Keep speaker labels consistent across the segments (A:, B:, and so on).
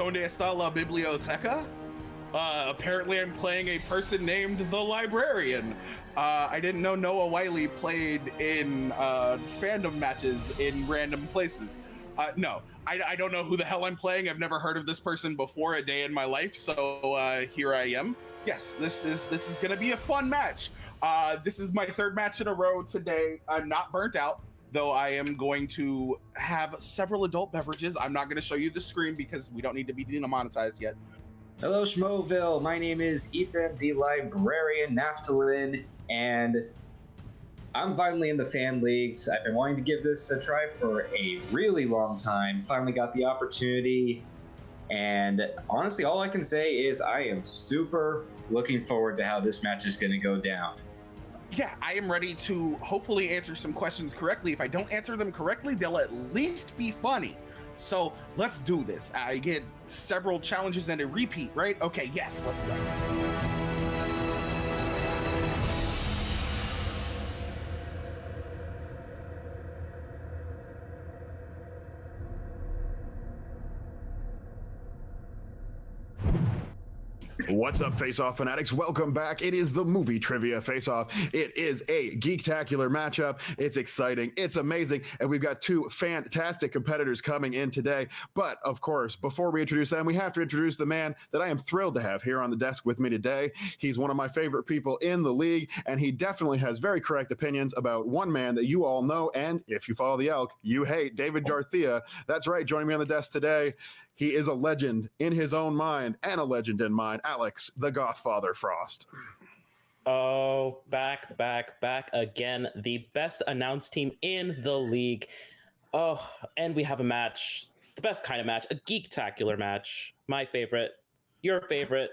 A: ¿Dónde está la biblioteca? Apparently I'm playing a person named the Librarian. I didn't know Noah Wiley played in fandom matches in random places. No, I don't know who the hell I'm playing. I've never heard of this person before a day in my life, so here I am. Yes, this is gonna be a fun match. This is my third match in a row today. I'm not burnt out, though I am going to have several adult beverages. I'm not gonna show you the screen because we don't need to be demonetized yet.
B: Hello, Schmoville. My name is Ethan, the Librarian Naftalin, and I'm finally in the fan leagues. I've been wanting to give this a try for a really long time. Finally got the opportunity, and honestly, all I can say is I am super looking forward to how this match is going to go down.
A: Yeah, I am ready to hopefully answer some questions correctly. If I don't answer them correctly, they'll at least be funny. So let's do this. I get several challenges and a repeat, right? Okay, yes, let's go.
C: What's up, Face-Off fanatics? Welcome back. It is the movie trivia Face-Off. It is a geektacular matchup. It's exciting. It's amazing. And we've got two fantastic competitors coming in today. But of course, before we introduce them, we have to introduce the man that I am thrilled to have here on the desk with me today. He's one of my favorite people in the league, and he definitely has very correct opinions about one man that you all know, and if you follow the Elk, you hate, David Garcia. That's right. Joining me on the desk today, he is a legend in his own mind and a legend in mine, Alex, the Gothfather Frost.
D: Oh, back again. The best announced team in the league. Oh, and we have a match, the best kind of match, a geektacular match. My favorite, your favorite.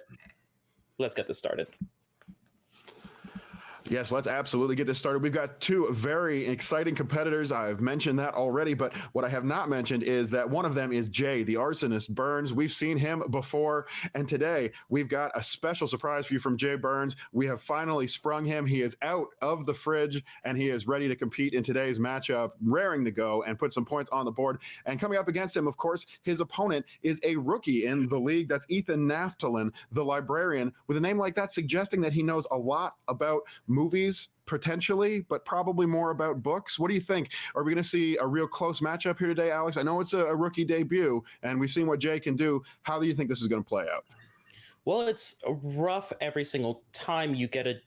D: Let's get this started.
C: Yes, let's absolutely get this started. We've got two very exciting competitors. I've mentioned that already, but what I have not mentioned is that one of them is Jay, the Arsonist Burnz. We've seen him before, and today we've got a special surprise for you from Jay Burnz. We have finally sprung him. He is out of the fridge, and he is ready to compete in today's matchup, raring to go and put some points on the board. And coming up against him, of course, his opponent is a rookie in the league. That's Ethan Naftalin, the Librarian, with a name like that suggesting that he knows a lot about movies, potentially, but probably more about books. What do you think? Are we going to see a real close matchup here today, Alex? I know it's a rookie debut, and we've seen what Jay can do. How do you think this is going to play out?
D: Well, it's rough every single time you get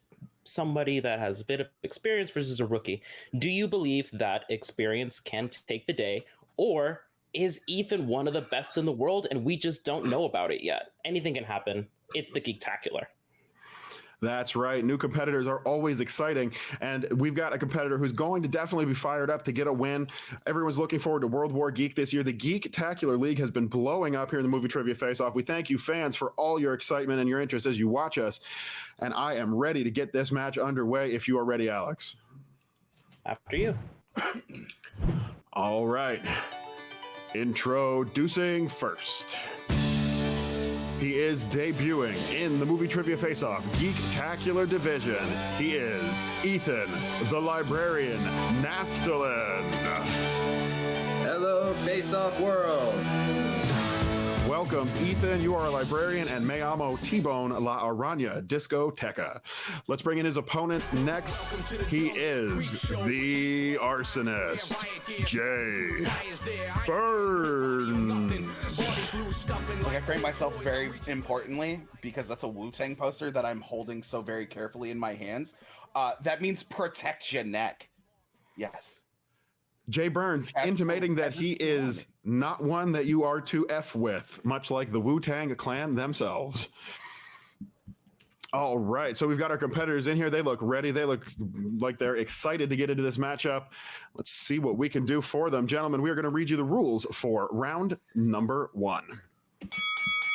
D: somebody that has a bit of experience versus a rookie. Do you believe that experience can take the day, or is Ethan one of the best in the world and we just don't know about it yet? Anything can happen. It's the Geektacular.
C: That's right. New competitors are always exciting. And we've got a competitor who's going to definitely be fired up to get a win. Everyone's looking forward to World War Geek this year. The Geektacular League has been blowing up here in the Movie Trivia Face-Off. We thank you, fans, for all your excitement and your interest as you watch us. And I am ready to get this match underway if you are ready, Alex.
D: After you.
C: All right. Introducing first. He is debuting in the Movie Trivia Face-Off Geektacular Division. He is Ethan, the Librarian Naftalin.
B: Hello, Face-Off world.
C: Welcome, Ethan. You are a librarian, and me amo T-Bone La Araña Discoteca. Let's bring in his opponent next. He is the Arsonist, Jay Burnz.
A: Like, I frame myself very importantly because that's a Wu-Tang poster that I'm holding so very carefully in my hands. That means protect your neck. Yes.
C: Jay Burnz intimating that he is not one that you are to F with, much like the Wu-Tang Clan themselves. All right, so we've got our competitors in here. They look ready. They look like they're excited to get into this matchup. Let's see what we can do for them. Gentlemen, we are going to read you the rules for round number one.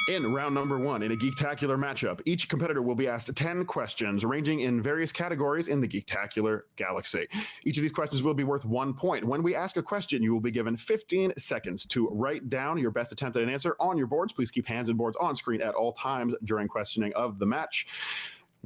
C: In round number one, in a Geektacular matchup, each competitor will be asked 10 questions ranging in various categories in the Geektacular galaxy. Each of these questions will be worth 1 point. When we ask a question, you will be given 15 seconds to write down your best attempt at an answer on your boards. Please keep hands and boards on screen at all times during questioning of the match.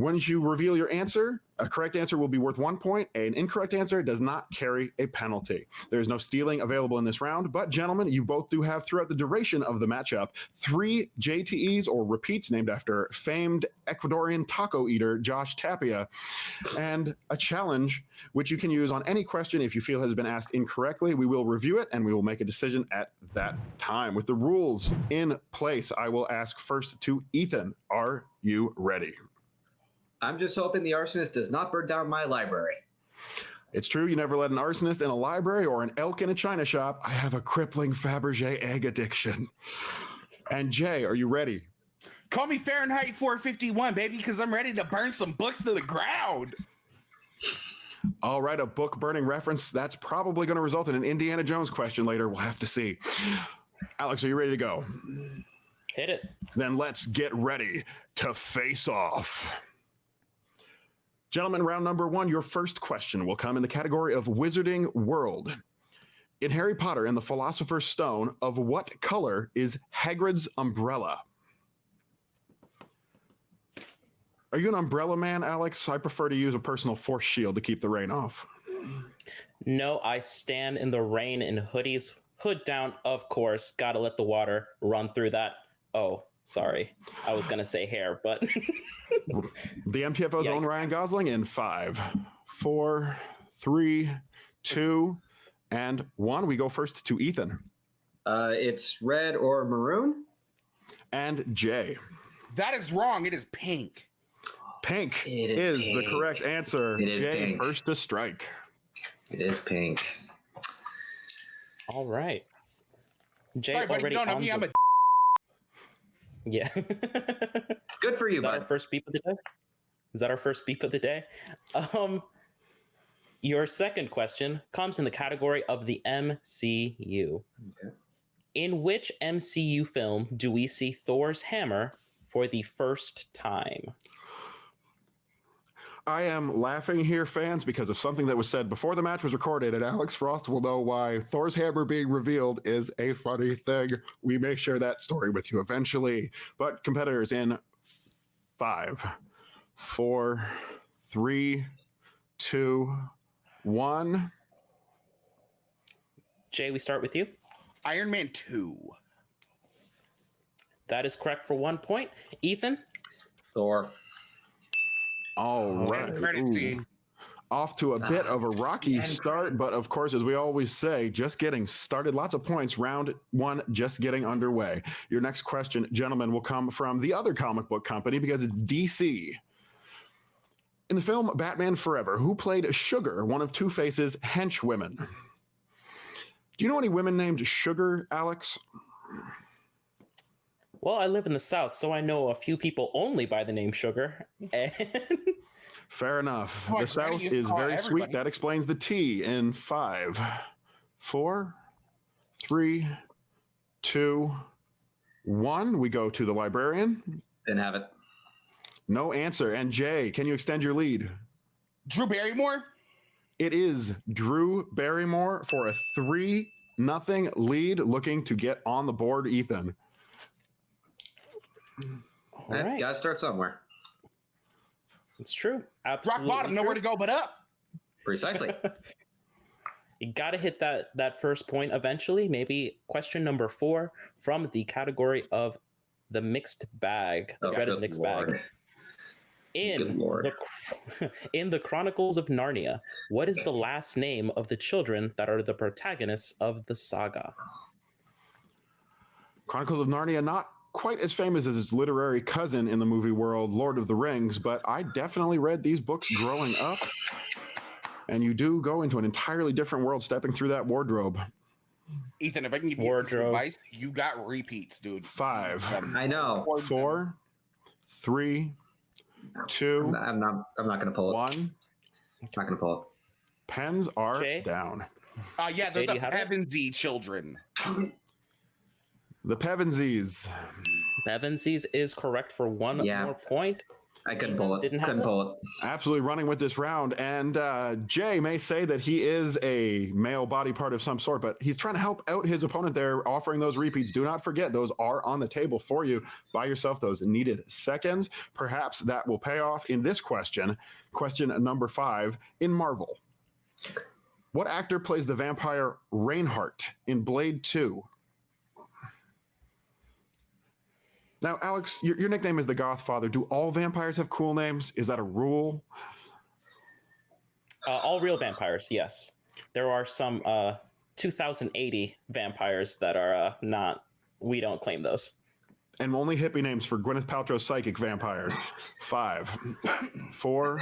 C: Once you reveal your answer, a correct answer will be worth 1 point. An incorrect answer does not carry a penalty. There's no stealing available in this round, but gentlemen, you both do have throughout the duration of the matchup 3 JTEs or repeats named after famed Ecuadorian taco eater Josh Tapia, and a challenge which you can use on any question if you feel has been asked incorrectly. We will review it and we will make a decision at that time. With the rules in place, I will ask first to Ethan. Are you ready?
B: I'm just hoping the arsonist does not burn down my library.
C: It's true, you never let an arsonist in a library or an elk in a china shop. I have a crippling Fabergé egg addiction. And Jay, are you ready?
A: Call me Fahrenheit 451, baby, because I'm ready to burn some books to the ground.
C: All right, a book burning reference. That's probably going to result in an Indiana Jones question later. We'll have to see. Alex, are you ready to go?
D: Hit it.
C: Then let's get ready to face off. Gentlemen, round number 1, your first question will come in the category of Wizarding World. In Harry Potter and the Philosopher's Stone, of what color is Hagrid's umbrella? Are you an umbrella man, Alex? I prefer to use a personal force shield to keep the rain off.
D: No, I stand in the rain in hoodies, hood down, of course. Gotta let the water run through that. Oh, sorry. I was gonna say hair, but
C: The MPFO's own Ryan Gosling in 5, 4, 3, 2, and 1. We go first to Ethan.
B: It's red or maroon.
C: And Jay.
A: That is wrong. It is pink.
C: Pink
B: It
C: is
B: pink.
C: the correct answer.
B: It is
C: Jay,
B: pink.
C: first to strike.
B: It is pink.
D: all right. Jay
A: Sorry, buddy,
D: already
A: you don't know
D: on
A: me.
D: the-
A: I'm a
D: Yeah.
B: Good for you,
D: Is that our
B: bud.
D: first beep of the day? Is that our first beep of the day? Your second question comes in the category of the MCU.
B: Okay.
D: In which MCU film do we see Thor's hammer for the first time?
C: I am laughing here, fans, because of something that was said before the match was recorded, and Alex Frost will know why Thor's hammer being revealed is a funny thing. We may share that story with you eventually. But competitors, in 5, 4, 3, 2, 1.
D: Jay, we start with you.
A: Iron Man 2.
D: That is correct for 1 point. Ethan?
B: Thor.
C: All right.
A: Credit
C: Ooh.
A: scene.
C: Off to a bit of a rocky start, but of course, as we always say, just getting started. Lots of points. Round 1, just getting underway. Your next question, gentlemen, will come from the other comic book company because it's DC. In the film Batman Forever, who played Sugar, one of Two-Face's henchwomen? Do you know any women named Sugar, Alex?
D: Well, I live in the South, so I know a few people only by the name Sugar. And
C: Fair enough.
A: Come on,
C: The South
A: Brady, you
C: is
A: call
C: very
A: everybody.
C: sweet. That explains the T in 5, 4, 3, 2, 1. We go to the librarian.
B: Didn't have it.
C: No answer. And Jay, can you extend your lead?
A: Drew Barrymore.
C: It is Drew Barrymore for a 3-0 lead, looking to get on the board, Ethan.
D: all right,
B: Gotta start somewhere.
D: it's true.
A: Rock
D: Absolutely
A: bottom. Nowhere to
D: true.
A: go but up.
B: Precisely.
D: You got to hit that first point eventually. Maybe question number 4 from the category of the mixed bag. The
B: Oh,
D: dreaded
B: good
D: mixed
B: Lord.
D: bag.
B: Good Lord.
D: In the Chronicles of Narnia, what is the last name of the children that are the protagonists of the saga?
C: Chronicles of Narnia, not quite as famous as its literary cousin in the movie world, Lord of the Rings, but I definitely read these books growing up. And you do go into an entirely different world stepping through that wardrobe.
A: Ethan, if I can give you
D: Wardrobe.
A: advice, you got repeats, dude.
C: 5,
B: I know.
C: 4, 3, 2,
B: I'm not gonna pull it.
C: 1.
B: Not gonna pull
C: Pens are
D: Jay?
C: down.
A: Yeah, they're
D: Jay, do
A: the
D: you have it?
A: Pevensey children.
C: The Pevensies.
D: Bevansies is correct for one
B: Yeah.
D: more point.
B: I couldn't pull it.
D: Didn't have
B: Couldn't
D: it?
B: pull it.
C: Absolutely running with this round. And Jay may say that he is a male body part of some sort, but he's trying to help out his opponent there, offering those repeats. Do not forget, those are on the table for you. Buy yourself those needed seconds. Perhaps that will pay off in this question. Question number 5 in Marvel. What actor plays the vampire Reinhardt in Blade 2? Now, Alex, your nickname is the Gothfather. Do all vampires have cool names? Is that a rule?
D: All real vampires, yes. There are some 2080 vampires that are not. We don't claim those.
C: And only hippie names for Gwyneth Paltrow's psychic vampires. 5, 4,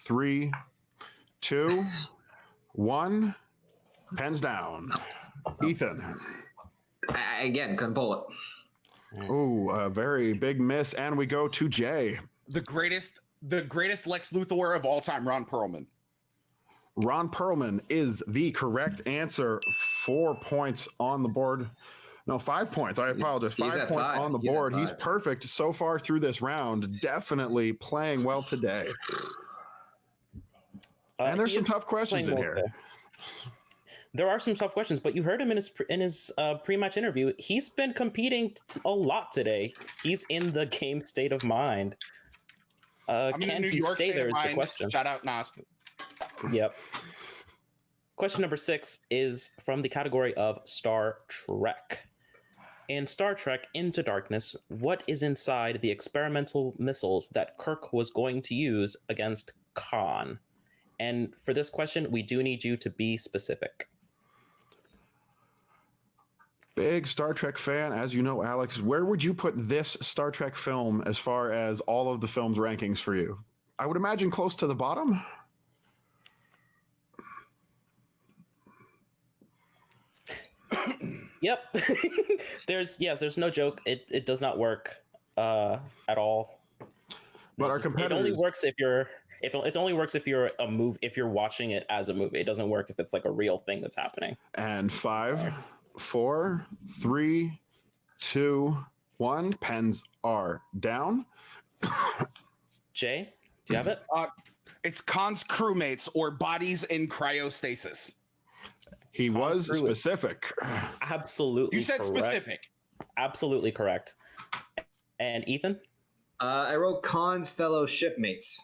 C: 3, 2, 1. Pens down. Ethan.
B: I again, couldn't pull it.
C: Ooh, a very big miss. And we go to Jay.
A: The greatest Lex Luthor of all time, Ron Perlman.
C: Ron Perlman is the correct answer. 4 points on the board. No, 5 points. I apologize.
B: He's
C: 5
B: at
C: points
B: 5.
C: on the
B: He's at
C: board. He's
B: 5.
C: perfect so far through this round. Definitely playing well today. And there's
D: He
C: some
D: is
C: tough questions in
D: playing
C: here.
D: well today. There are some tough questions, but you heard him in his pre-match interview. He's been competing a lot today. He's in the game state of mind.
A: I'm in
D: Can
A: New
D: he
A: York
D: stay
A: State
D: there
A: of
D: is the
A: Mind.
D: question.
A: Shout out Nas.
D: Yep. Question number 6 is from the category of Star Trek. In Star Trek Into Darkness, what is inside the experimental missiles that Kirk was going to use against Khan? And for this question, we do need you to be specific.
C: Big Star Trek fan, as you know, Alex. Where would you put this Star Trek film as far as all of the film's rankings for you? I would imagine close to the bottom.
D: Yep. there's no joke. It does not work at all.
C: But our
D: It
C: competitors...
D: only works if you're if you're watching it as a movie. It doesn't work if it's like a real thing that's happening.
C: And 5, 4, 3, 2, 1. Pens are down.
D: Jay, do you have it?
A: It's Khan's crewmates or bodies in cryostasis.
C: He was
D: Screw it.
C: specific.
D: Absolutely.
A: You said
D: correct.
A: specific.
D: Absolutely correct. And Ethan?
B: I wrote Khan's fellow shipmates.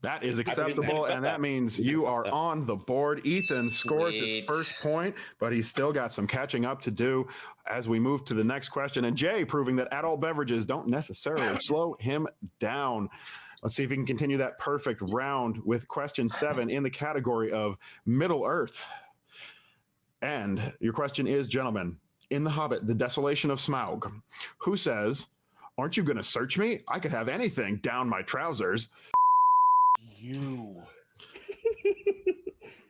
C: That is acceptable, and that means you are on the board. Ethan scores his
B: Sweet.
C: first point, but he's still got some catching up to do as we move to the next question. And Jay proving that adult beverages don't necessarily slow him down. Let's see if he can continue that perfect round with question 7 in the category of Middle Earth. And your question is, gentlemen, in The Hobbit, The Desolation of Smaug, who says, "Aren't you going to search me? I could have anything down my trousers."
A: You.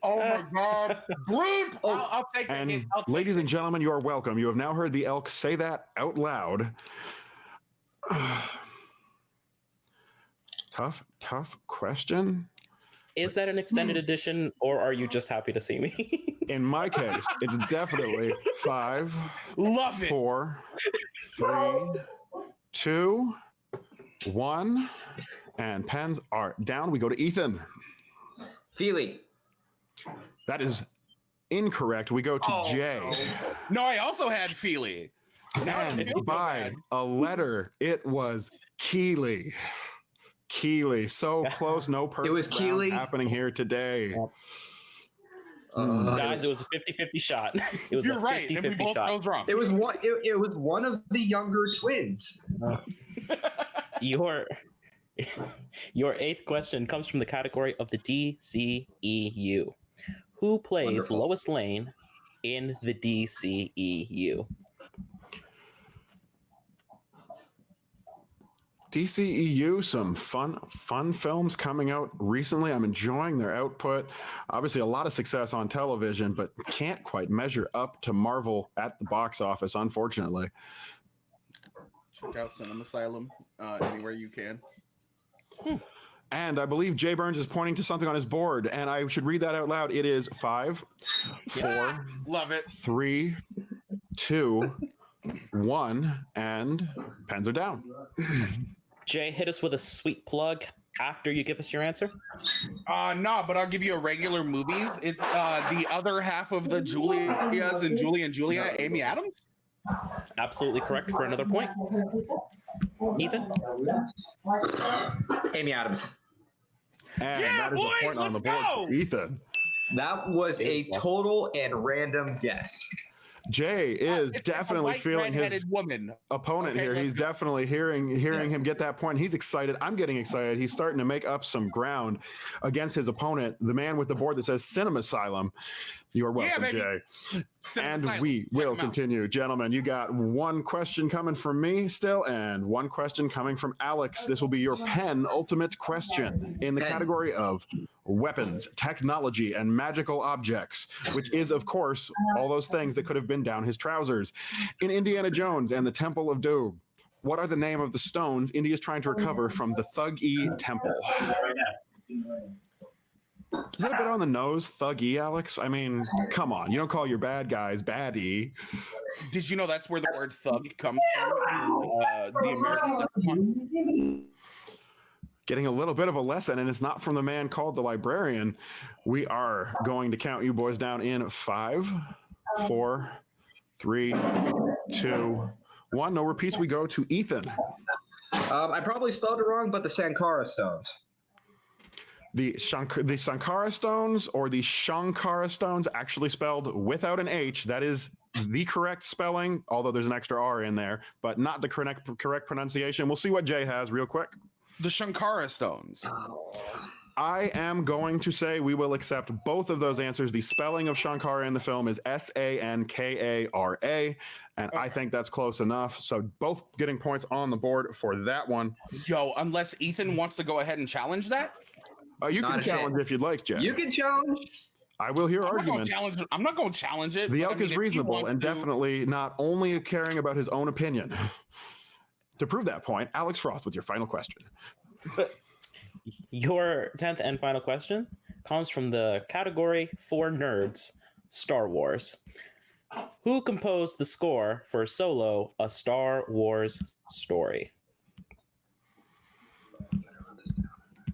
A: Oh my God. Bleep. I'll take
C: And
A: it. I'll take
C: ladies
A: it.
C: and gentlemen, you are welcome. You have now heard the elk say that out loud. Tough question.
D: Is that an extended edition, or are you just happy to see me?
C: In my case, it's definitely 5,
A: Love it.
C: 4, 3, 2, 1. And pens are down. We go to Ethan.
B: Feely.
C: That is incorrect. We go to Jay.
A: No, I also had Feely. Now I
C: And
A: feel so
C: by
A: bad.
C: a letter, it was Keeley. Keeley, so close. No perfect
B: was
C: round
B: Keeley?
C: happening here today.
D: Guys, it was a 50-50 shot. It was
A: You're
D: a
A: right. And we
D: 50-50
A: both
D: shot.
A: chose wrong.
B: It was one. It was one of the younger twins.
D: Your eighth question comes from the category of the DCEU. Who plays
B: Wonderful.
D: Lois Lane in the DCEU?
C: DCEU, some fun films coming out recently. I'm enjoying their output. Obviously, a lot of success on television, but can't quite measure up to Marvel at the box office, unfortunately.
A: Check out Cinema Asylum anywhere you can.
C: And I believe Jay Burnz is pointing to something on his board, and I should read that out loud. It is 5, 4,
A: Love it.
C: 3, 2, 1, and pens are down.
D: Jay, hit us with a sweet plug after you give us your answer.
A: No, but I'll give you a regular movies. It's the other half of the Julias and Julia, Amy Adams.
D: Absolutely correct for another point. Ethan?
B: Amy Adams.
C: And
A: Yeah,
C: that is
A: boys,
C: a point on the
A: let's
C: board for
A: go!
C: Ethan.
B: That was a total and random guess.
C: Jay is
A: It's
C: definitely
A: a white,
C: feeling his
A: red-headed woman.
C: opponent
A: Okay,
C: here.
A: let's
C: He's
A: go.
C: definitely hearing him get that point. He's excited. I'm getting excited. He's starting to make up some ground against his opponent, the man with the board that says Cinema Asylum. You're welcome,
A: baby.
C: Jay.
A: Cinema
C: And
A: Asylum.
C: we
A: Check
C: will
A: 'em out.
C: continue. Gentlemen, you got one question coming from me still and one question coming from Alex. This will be your penultimate question in the
B: Pen.
C: category of weapons, technology, and magical objects, which is, of course, all those things that could have been down his trousers. In Indiana Jones and the Temple of Doom, what are the name of the stones Indy is trying to recover from the Thug-E Temple? Is that a bit on the nose, Thug-E, Alex? I mean, come on. You don't call your bad guys baddie.
A: Did you know that's where the word thug comes from? The American lexicon.
C: Getting a little bit of a lesson, and it's not from the man called the Librarian. We are going to count you boys down in 5, 4, 3, 2, 1. No repeats. We go to Ethan.
B: I probably spelled it wrong, but the Sankara stones.
C: The Sankara stones or the Shankara stones, actually spelled without an H. That is the correct spelling, although there's an extra R in there, but not the correct pronunciation. We'll see what Jay has real quick.
A: The Shankara stones.
C: I am going to say we will accept both of those answers. The spelling of Shankara in the film is Sankara, and I think that's close enough. So both getting points on the board for that one.
A: Yo, unless Ethan wants to go ahead and challenge that.
C: You
B: Not
C: can
B: a
C: challenge
B: shame.
C: if you'd like, Jay.
B: You can challenge.
C: I will hear
A: I'm
C: arguments.
A: not going to challenge it.
C: The
A: but I
C: elk
A: mean,
C: is
A: if he
C: reasonable
A: wants
C: and
A: to-
C: definitely not only caring about his own opinion. To prove that point, Alex Frost with your final question.
D: Your 10th and final question comes from the category for nerds, Star Wars. Who composed the score for Solo, A Star Wars Story?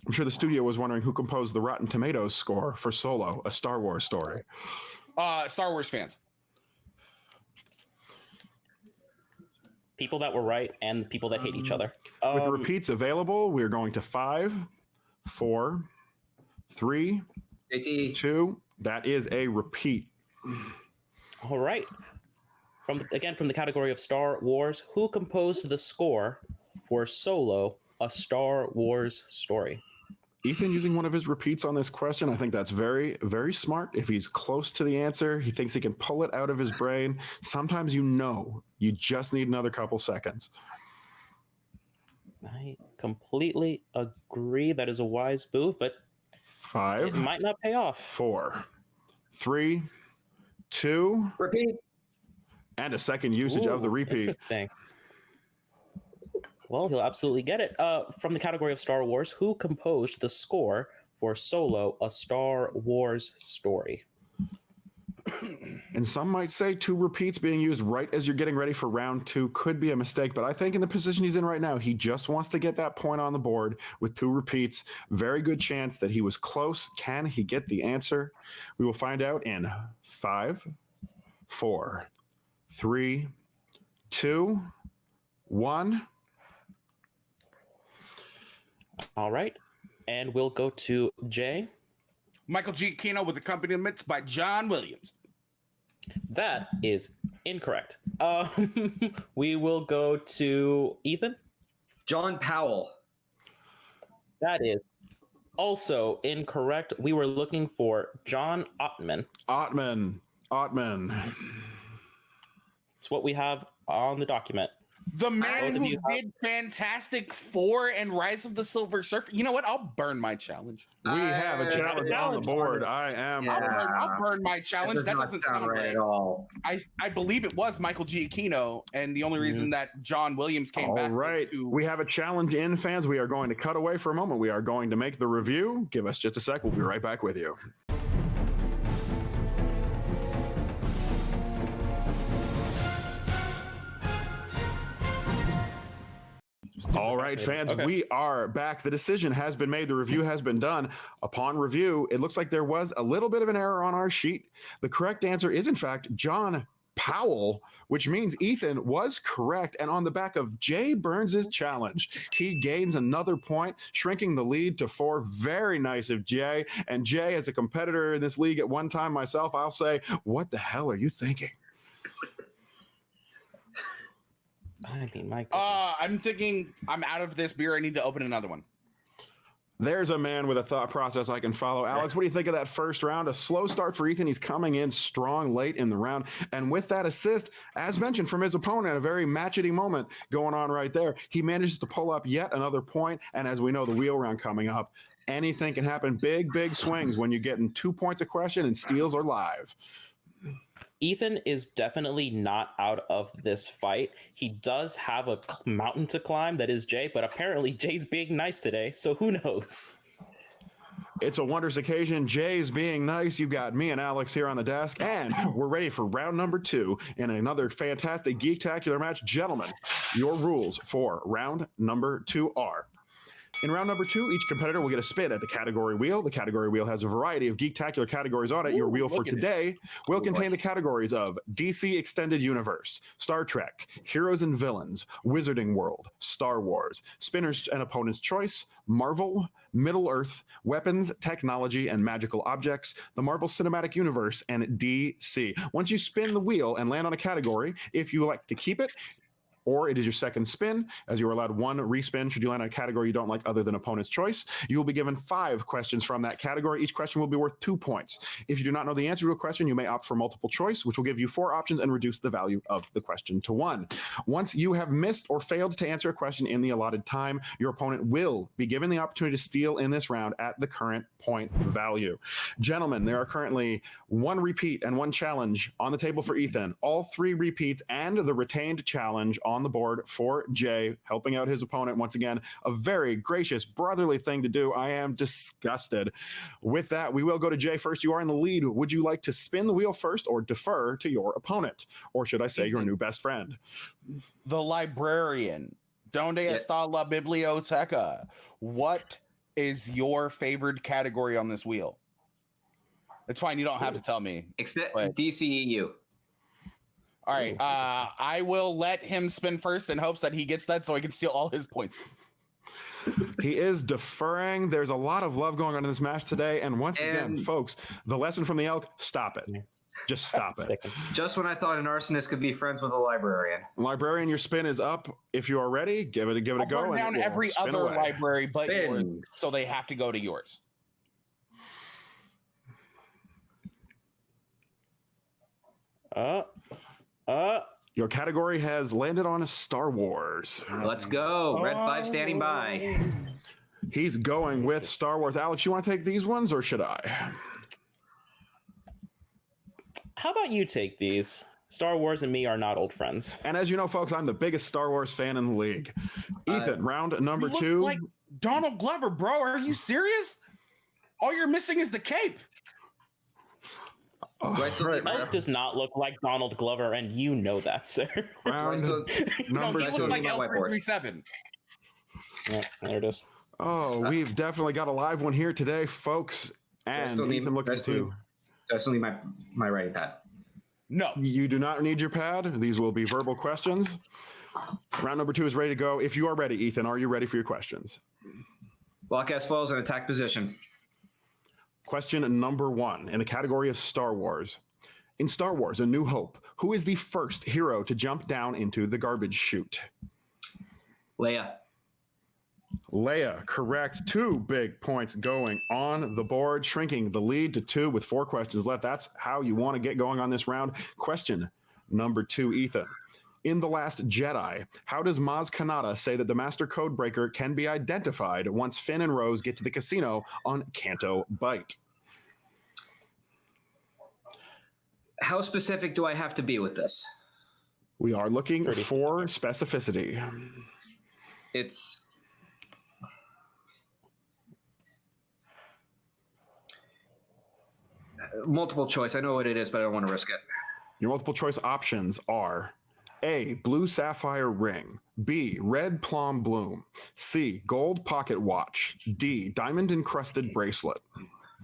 C: I'm sure the studio was wondering who composed the Rotten Tomatoes score for Solo, A Star Wars Story.
A: Star Wars fans.
D: People that were right and people that hate each other.
C: With the repeats available, we're going to 5, 4, 3,
B: JT.
C: 2. That is a repeat.
D: All right. From the category of Star Wars, who composed the score for Solo, A Star Wars Story?
C: Ethan using one of his repeats on this question. I think that's very, very smart. If he's close to the answer, he thinks he can pull it out of his brain. Sometimes you just need another couple seconds.
D: I completely agree. That is a wise move, but
C: 5,
D: it might not pay off.
C: 4, 3, 2,
B: Repeat.
C: and a second usage of the
D: Ooh,
C: repeat.
D: Interesting. Well, he'll absolutely get it. From the category of Star Wars, who composed the score for Solo, A Star Wars Story?
C: And some might say 2 repeats being used right as you're getting ready for round 2 could be a mistake, but I think in the position he's in right now, he just wants to get that point on the board with 2 repeats. Very good chance that he was close. Can he get the answer? We will find out in 5, 4, 3, 2, 1.
D: All right. And we'll go to Jay.
A: Michael G. Kino with accompaniments by John Williams.
D: That is incorrect. We will go to Ethan.
B: John Powell.
D: That is also incorrect. We were looking for John Ottman.
C: Ottman.
D: It's what we have on the document.
A: The man
D: Both of
A: who
D: you
A: did Fantastic Four and Rise of the Silver Surfer. You know what? I'll burn my challenge.
C: We have a challenge on the board. I am.
B: Yeah.
A: I'll burn my challenge. That doesn't sound right
B: at all.
A: I believe it was Michael Giacchino, and the only reason that John Williams came back.
C: All right. We have a challenge in, fans. We are going to cut away for a moment. We are going to make the review. Give us just a sec. We'll be right back with you. All right, fans, we are back. The decision has been made. The review has been done. Upon review, it looks like there was a little bit of an error on our sheet. The correct answer is, in fact, John Powell, which means Ethan was correct. And on the back of Jay Burnz' challenge, he gains another point, shrinking the lead to 4. Very nice of Jay. And Jay, as a competitor in this league at one time myself, I'll say, what the hell are you thinking?
D: I mean, my goodness.
A: I'm thinking I'm out of this beer. I need to open another one.
C: There's a man with a thought process I can follow. Alex, what do you think of that first round? A slow start for Ethan. He's coming in strong late in the round. And with that assist, as mentioned from his opponent, a very matchety moment going on right there. He manages to pull up yet another point. And as we know, the wheel round coming up, anything can happen. Big, big swings when you're getting 2 points a question and steals are live.
D: Ethan is definitely not out of this fight. He does have a mountain to climb, that is Jay, but apparently Jay's being nice today, so who knows?
C: It's a wondrous occasion. Jay's being nice. You've got me and Alex here on the desk, and we're ready for round number 2 in another fantastic Geektacular match. Gentlemen, your rules for round number 2 are: in round number 2, each competitor will get a spin at the category wheel. The category wheel has a variety of Geektacular categories on it. Your wheel for today will contain the categories of DC Extended Universe, Star Trek, Heroes and Villains, Wizarding World, Star Wars, Spinners and Opponent's Choice, Marvel, Middle-earth, Weapons, Technology, and Magical Objects, the Marvel Cinematic Universe, and DC. Once you spin the wheel and land on a category, if you elect to keep it, or it is your second spin, as you are allowed 1 respin should you land on a category you don't like other than Opponent's Choice. You will be given 5 questions from that category. Each question will be worth 2 points. If you do not know the answer to a question, you may opt for multiple choice, which will give you 4 options and reduce the value of the question to 1. Once you have missed or failed to answer a question in the allotted time, your opponent will be given the opportunity to steal in this round at the current point value. Gentlemen, there are currently 1 repeat and 1 challenge on the table for Ethan. All 3 repeats and the retained challenge on the board for Jay, helping out his opponent once again. A very gracious, brotherly thing to do. I am disgusted. With that, we will go to Jay first. You are in the lead. Would you like to spin the wheel first or defer to your opponent? Or should I say your new best friend?
A: The Librarian. Donde está la biblioteca? What is your favorite category on this wheel? It's fine. You don't have to tell me.
B: DCEU.
A: All right. I will let him spin first in hopes that he gets that so I can steal all his points.
C: He is deferring. There's a lot of love going on in this match today. And once again, folks, the lesson from the elk, stop it. Just stop it.
B: Just when I thought an arsonist could be friends with a librarian.
C: Librarian, your spin is up. If you are ready, give it a go.
A: Burn down every other library but yours, so they have to go to yours.
C: Your category has landed on Star Wars.
B: Let's go. Red 5 standing by.
C: He's going with Star Wars. Alex, you want to take these ones or should I?
D: How about you take these? Star Wars and me are not old friends.
C: And as you know, folks, I'm the biggest Star Wars fan in the league. Ethan, round number 2.
A: You look like Donald Glover, bro. Are you serious? All you're missing is the cape.
D: Elk does not look like Donald Glover, and you know that, sir.
C: Round number 2.
A: He looks like Elk 337.
D: Yeah, there it is.
C: Oh, we've definitely got a live one here today, folks. And Ethan looking to...
B: I still need my writing pad.
A: No.
C: You do not need your pad. These will be verbal questions. Round number 2 is ready to go. If you are ready, Ethan, are you ready for your questions?
B: Block as follows in attack position.
C: Question number 1 in the category of Star Wars. In Star Wars: A New Hope, who is the first hero to jump down into the garbage chute?
B: Leia.
C: Leia, correct. 2 big points going on the board, shrinking the lead to 2 with 4 questions left. That's how you want to get going on this round. Question number 2, Ethan. In The Last Jedi, how does Maz Kanata say that the Master Codebreaker can be identified once Finn and Rose get to the casino on Canto Bight?
B: How specific do I have to be with this?
C: We are looking for specificity.
B: It's... multiple choice. I know what it is, but I don't want to risk it.
C: Your multiple choice options are A, blue sapphire ring. B, red plum bloom. C, gold pocket watch. D, diamond encrusted bracelet.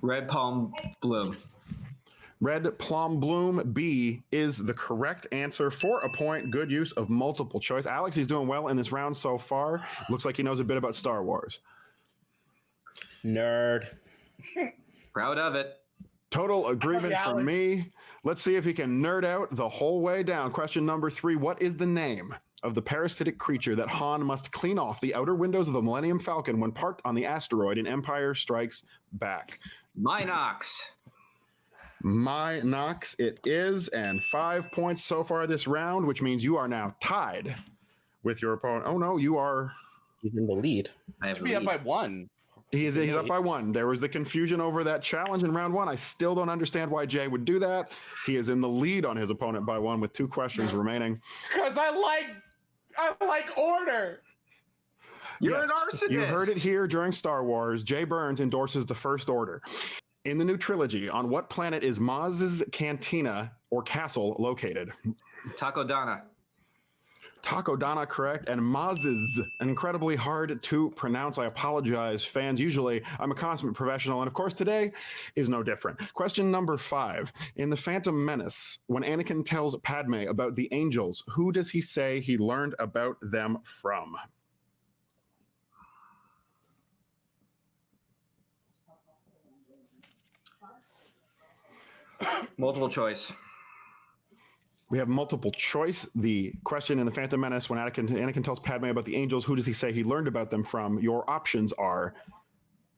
B: Red palm bloom.
C: Red plum bloom B is the correct answer for a point. Good use of multiple choice. Alex, he's doing well in this round so far. Looks like he knows a bit about Star Wars.
D: Nerd.
B: Proud of it.
C: Total agreement from me. Let's see if he can nerd out the whole way down. Question number 3. What is the name of the parasitic creature that Han must clean off the outer windows of the Millennium Falcon when parked on the asteroid in Empire Strikes Back?
B: Minox.
C: Minox it is, and 5 points so far this round, which means you are now tied with your opponent. Oh no, you are.
D: He's in the lead.
B: I have
A: Should be up by 1.
C: He's up by 1. There was the confusion over that challenge in round 1. I still don't understand why Jay would do that. He is in the lead on his opponent by 1 with 2 questions remaining.
A: Because I like order.
B: You're an arsonist.
C: You heard it here during Star Wars. Jay Burnz endorses the First Order. In the new trilogy, on what planet is Maz's cantina or castle located?
B: Takodana.
C: Takodana, correct. And Maz's, incredibly hard to pronounce. I apologize, fans. Usually, I'm a consummate professional. And of course, today is no different. Question number 5. In The Phantom Menace, when Anakin tells Padme about the angels, who does he say he learned about them from?
B: Multiple choice.
C: We have multiple choice. The question in The Phantom Menace, when Anakin tells Padme about the angels, who does he say he learned about them from? Your options are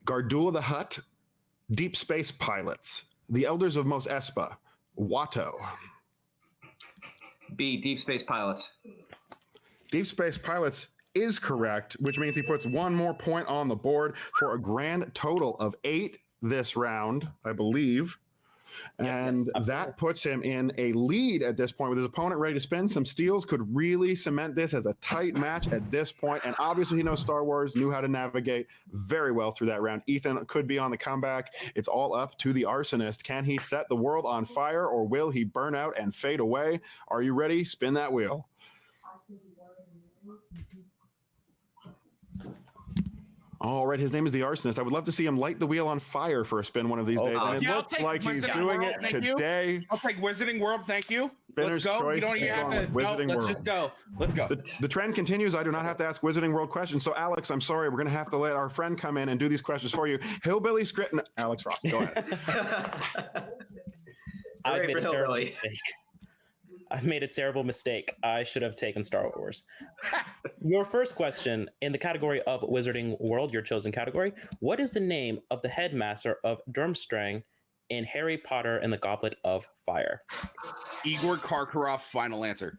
C: Gardula the Hutt, Deep Space Pilots, the Elders of Mos Espa, Watto.
B: B, Deep Space Pilots.
C: Deep Space Pilots is correct, which means he puts 1 more point on the board for a grand total of 8 this round, I believe. And that puts him in a lead at this point with his opponent ready to spin. Some steals could really cement this as a tight match at this point. And obviously he knows Star Wars, knew how to navigate very well through that round. Ethan could be on the comeback. It's all up to the Arsonist. Can he set the world on fire or will he burn out and fade away? Are you ready? Spin that wheel. All right, his name is the Arsonist. I would love to see him light the wheel on fire for a spin one of these days, and it looks like he's doing it today.
A: I'll take Wizarding World, thank you. Let's go. You don't even have to. No, let's just go. Let's go.
C: The trend continues. I do not have to ask Wizarding World questions. So, Alex, I'm sorry. We're going to have to let our friend come in and do these questions for you. Hillbilly script. Alex Ross, go ahead.
D: I made a terrible mistake. I made a terrible mistake. I should have taken Star Wars. Your first question in the category of Wizarding World, your chosen category. What is the name of the headmaster of Durmstrang in Harry Potter and the Goblet of Fire?
A: Igor Karkaroff, final answer.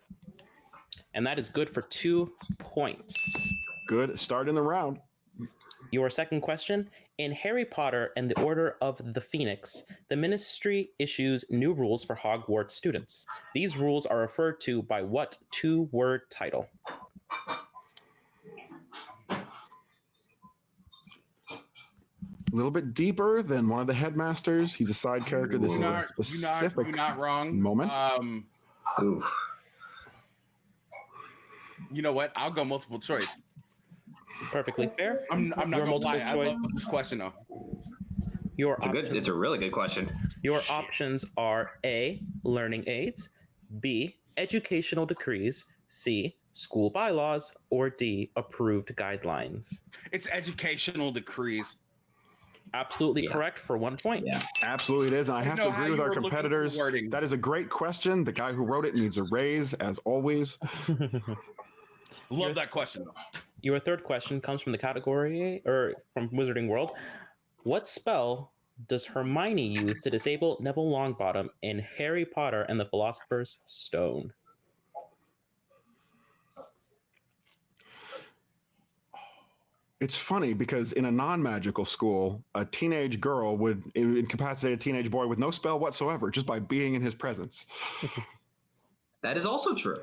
D: And that is good for 2 points.
C: Good start in the round.
D: Your second question. In Harry Potter and the Order of the Phoenix, the Ministry issues new rules for Hogwarts students. These rules are referred to by what 2-word title?
C: A little bit deeper than one of the headmasters. He's a side character. This is a specific
A: you're not wrong.
C: moment.
A: You know what? I'll go multiple choice.
D: Perfectly fair.
A: I'm not gonna lie. I love this question though.
B: It's a really good question.
D: Your options are A, learning aids, B, educational decrees, C, school bylaws, or D, approved guidelines.
A: It's educational decrees.
D: Absolutely correct for 1 point.
B: Yeah,
C: absolutely it is. And I have to agree with our competitors. That is a great question. The guy who wrote it needs a raise, as always.
A: Love that question though.
D: Your third question comes from the category, or from Wizarding World. What spell does Hermione use to disable Neville Longbottom in Harry Potter and the Philosopher's Stone?
C: It's funny because in a non-magical school, a teenage girl would incapacitate a teenage boy with no spell whatsoever just by being in his presence.
B: That is also true.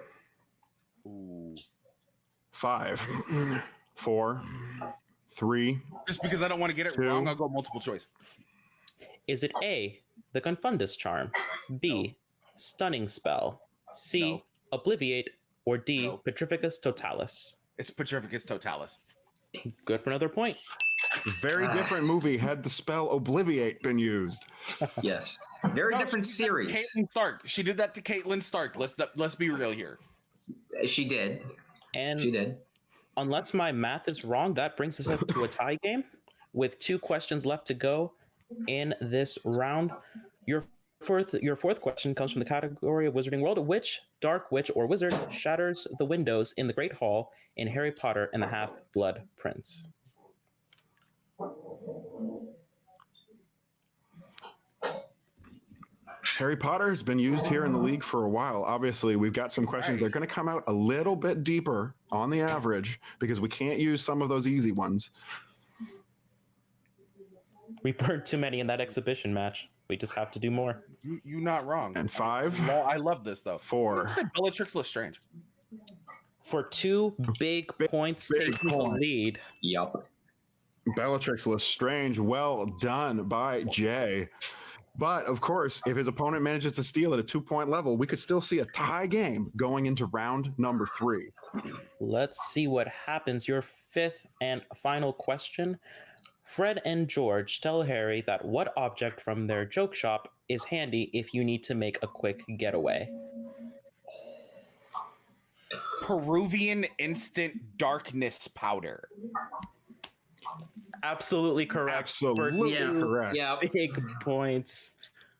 A: Ooh.
C: 5, 4, 3.
A: Just because I don't want to get it wrong, I'll go multiple choice.
D: Is it A, the Confundus charm, B, stunning spell, C, obliviate, or D,
A: No.
D: Petrificus totalis?
A: It's Petrificus totalis.
D: Good for another point.
C: Very different movie had the spell obliviate been used.
B: Yes. Very
A: No,
B: different
A: she did that to
B: series.
A: Caitlin Stark. She did that to Caitlin Stark. Let's be real here.
B: She did.
D: And
B: She did.
D: unless my math is wrong, that brings us up to a tie game with 2 questions left to go in this round. Your fourth question comes from the category of Wizarding World. Which dark witch or wizard shatters the windows in the Great Hall in Harry Potter and the Half-Blood Prince?
C: Harry Potter has been used here in the league for a while. Obviously, we've got some questions.
A: Right.
C: They're going to come out a little bit deeper on the average because we can't use some of those easy ones.
D: We burned too many in that exhibition match. We just have to do more.
A: You're not wrong.
C: And 5,
A: Well, I love this though.
C: 4.
A: I said Bellatrix Lestrange.
D: For 2 big points,
C: big
D: taking the
C: points.
D: lead.
B: Yup.
C: Bellatrix Lestrange, well done by Jay. But of course, if his opponent manages to steal at a 2-point level, we could still see a tie game going into round number 3.
D: Let's see what happens. Your 5th and final question. Fred and George tell Harry that what object from their joke shop is handy if you need to make a quick getaway?
A: Peruvian instant darkness powder.
D: Absolutely correct.
C: Absolutely
B: Yeah.
C: correct.
B: Yeah.
D: Big points.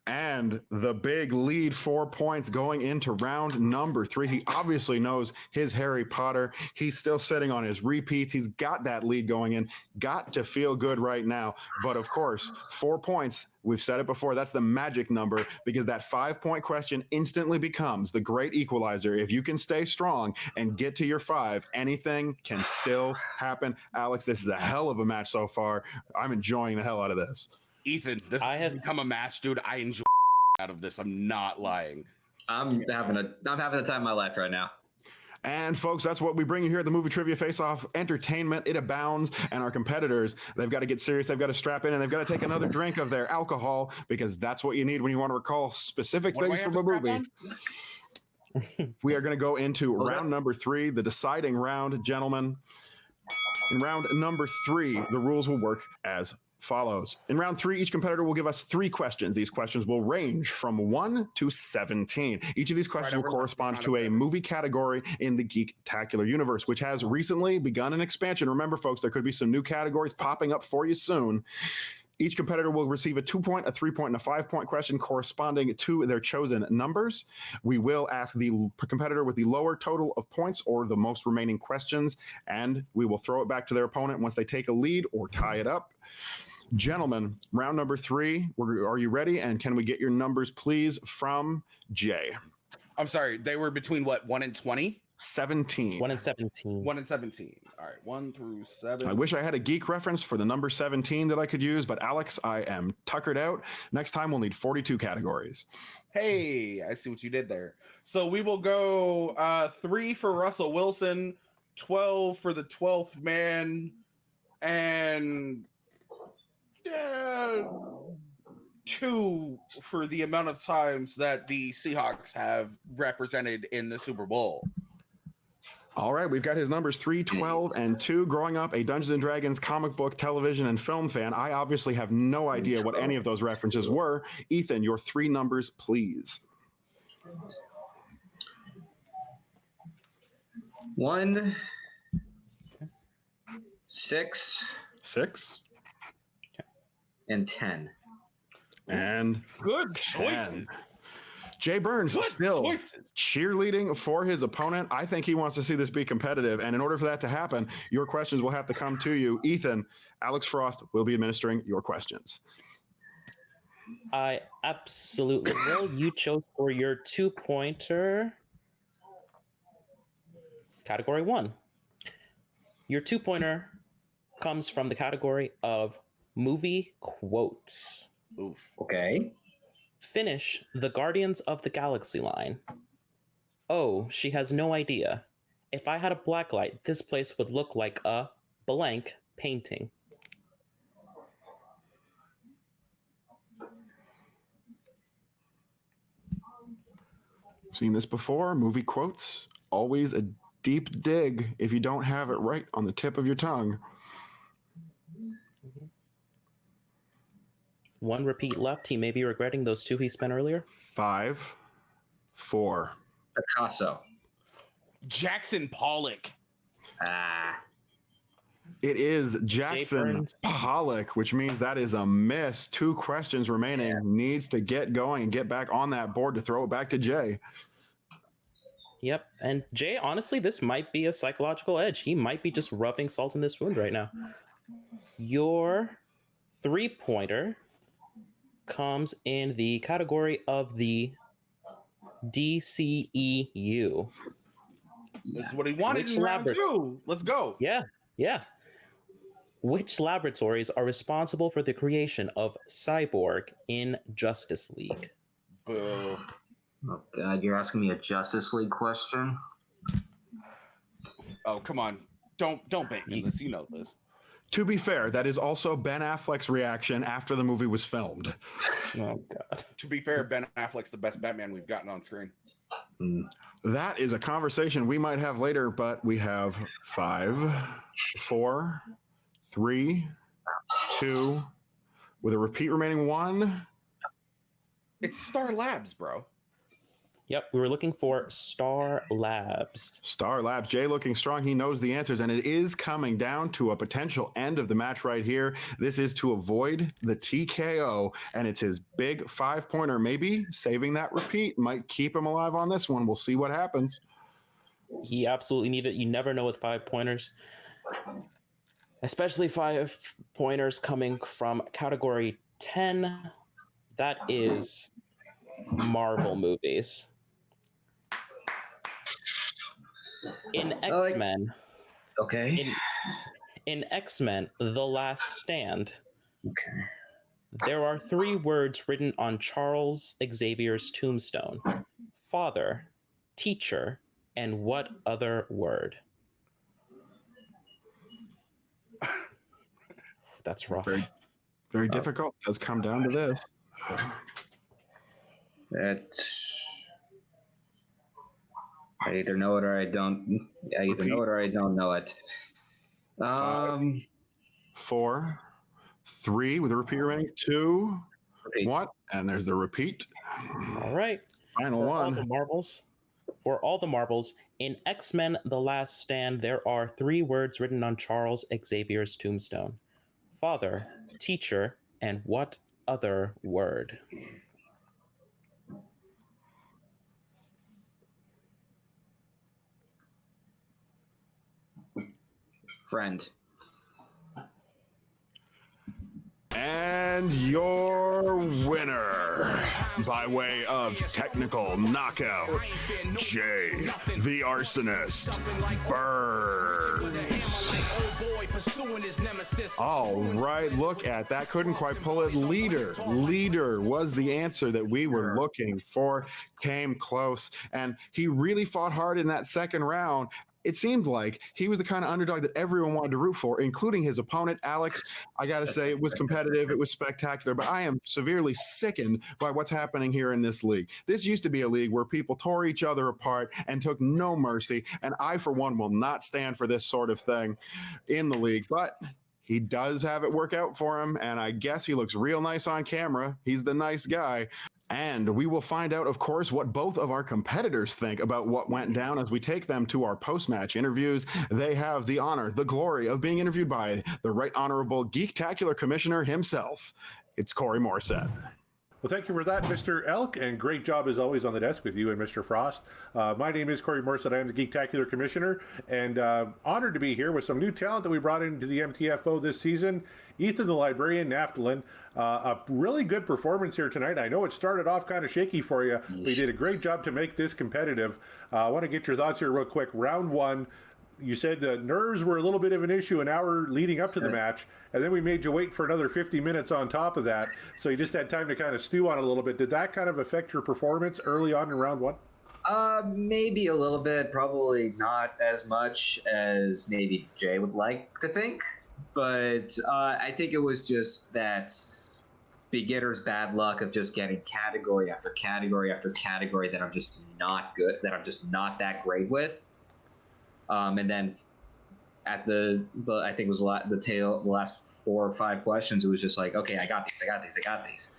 C: And the big lead, 4 points going into round number 3. He obviously knows his Harry Potter. He's still sitting on his repeats. He's got that lead going in. Got to feel good right now. But of course, 4 points, we've said it before, that's the magic number because that 5-point question instantly becomes the great equalizer. If you can stay strong and get to your 5, anything can still happen. Alex, this is a hell of a match so far. I'm enjoying the hell out of this.
A: Ethan, this has become a match, dude. I enjoy out of this. I'm not lying.
B: I'm having the time of my life right now.
C: And folks, that's what we bring you here at the Movie Trivia Face-Off. Entertainment, it abounds, and our competitors, they've got to get serious, they've got to strap in, and they've got to take another drink of their alcohol because that's what you need when you want to recall specific
A: What do I
C: things
A: have
C: from
A: to
C: a
A: strap
C: movie.
A: on?
C: We are going to go into
B: Okay.
C: round number 3, the deciding round, gentlemen. In round number 3, the rules will work as follows. In round 3, each competitor will give us 3 questions. These questions will range from 1 to 17. Each of these questions will correspond to a movie category in the Geektacular universe, which has recently begun an expansion. Remember, folks, there could be some new categories popping up for you soon. Each competitor will receive a 2-point, a 3-point, and a 5-point question corresponding to their chosen numbers. We will ask the competitor with the lower total of points or the most remaining questions, and we will throw it back to their opponent once they take a lead or tie it up. Gentlemen, round number 3, are you ready? And can we get your numbers, please, from Jay?
A: I'm sorry, they were between what, 1 and 20?
C: 17.
D: 1 and 17.
A: 1 and 17. All right, 1 through 7.
C: I wish I had a geek reference for the number 17 that I could use, but Alex, I am tuckered out. Next time we'll need 42 categories.
A: Hey, I see what you did there. So we will go 3 for Russell Wilson, 12 for the 12th man, and 2 for the amount of times that the Seahawks have represented in the Super Bowl.
C: All right, we've got his numbers 3, 12, and 2. Growing up a Dungeons & Dragons comic book, television, and film fan, I obviously have no idea what any of those references were. Ethan, your 3 numbers, please.
B: 1, 6,
C: 6
B: and 10.
C: and
A: Good
C: 10.
A: choices.
C: Jay Burnz
A: Good
C: still
A: choices.
C: cheerleading for his opponent. I think he wants to see this be competitive. And in order for that to happen, your questions will have to come to you. Ethan, Alex Frost will be administering your questions.
D: I absolutely will. You chose for your 2-pointer category 1. Your 2-pointer comes from the category of movie quotes.
A: Oof.
B: Okay.
D: Finish the Guardians of the Galaxy line. Oh, she has no idea. If I had a blacklight, this place would look like a blank painting.
C: Seen this before, movie quotes. always a deep dig if you don't have it right on the tip of your tongue.
D: One repeat left. He may be regretting those 2 he spent earlier.
C: 5, 4.
B: Picasso.
A: Jackson Pollock.
C: It is Jackson
D: Burnz.
C: Pollock, which means that is a miss. 2 questions remaining.
B: Yeah.
C: Needs to get going and get back on that board to throw it back to Jay.
D: Yep. And Jay, honestly, this might be a psychological edge. He might be just rubbing salt in this wound right now. Your 3-pointer comes in the category of the DCEU.
A: This is what he wanted
D: Which
A: in round
D: laboratory?
A: 2. Let's go.
D: Yeah. Which laboratories are responsible for the creation of Cyborg in Justice League?
A: Boo.
B: Oh God, you're asking me a Justice League question?
A: Oh, come on. Don't bait me. This. You know this.
C: To be fair, that is also Ben Affleck's reaction after the movie was filmed.
D: Oh God.
A: To be fair, Ben Affleck's the best Batman we've gotten on screen.
C: That is a conversation we might have later, but we have 5, 4, 3, 2, with a repeat remaining 1.
A: It's Star Labs, bro.
D: Yep, we were looking for Star Labs.
C: Star Labs. Jay looking strong. He knows the answers, and it is coming down to a potential end of the match right here. This is to avoid the TKO, and it's his big 5-pointer. Maybe saving that repeat might keep him alive on this one. We'll see what happens.
D: He absolutely needed it. You never know with 5-pointers, especially 5-pointers coming from category 10. That is Marvel movies. In X-Men,
B: Okay.
D: in X-Men, The Last Stand,
B: Okay.
D: there are 3 words written on Charles Xavier's tombstone: father, teacher, and what other word? That's rough.
C: Very difficult. Does come down to this.
B: I either know it or I don't. I either know it or I don't know it.
C: 4, 3 with a repeat remaining. 2,
B: Repeat.
C: 1, and there's the repeat.
D: All right.
C: Final
D: For all the
C: one.
D: marbles, in X-Men: The Last Stand, there are 3 words written on Charles Xavier's tombstone: father, teacher, and what other word?
B: Friend.
C: And your winner, by way of technical knockout, Jay the Arsonist, Burnz. All right, look at that. Couldn't quite pull it. Leader was the answer that we were looking for. Came close, and he really fought hard in that second round. It seemed like he was the kind of underdog that everyone wanted to root for, including his opponent, Alex. I got to say, it was competitive. It was spectacular, but I am severely sickened by what's happening here in this league. This used to be a league where people tore each other apart and took no mercy, and I, for one, will not stand for this sort of thing in the league. But he does have it work out for him, and I guess he looks real nice on camera. He's the nice guy. And we will find out, of course, what both of our competitors think about what went down as we take them to our post-match interviews. They have the honor, the glory of being interviewed by the Right Honorable GEEKTACULAR Commissioner himself. It's Corey Morissette.
E: Well, thank you for that, Mr. Elk, and great job as always on the desk with you and Mr. Frost. My name is Corey Morissette. I am the GEEKTACULAR Commissioner, and honored to be here with some new talent that we brought into the MTFO this season. Ethan, the Librarian, Naftalin. A really good performance here tonight. I know it started off kind of shaky for you, but you did a great job to make this competitive. I want to get your thoughts here real quick. Round 1. You said the nerves were a little bit of an issue an hour leading up to the match, and then we made you wait for another 50 minutes on top of that, so you just had time to kind of stew on it a little bit. Did that kind of affect your performance early on in round 1?
B: Maybe a little bit. Probably not as much as maybe Jay would like to think, but I think it was just that beginner's bad luck of just getting category after category after category that I'm just not good, that I'm just not that great with. And then at the I think it was the last 4 or 5 questions, it was just like, okay, I got these.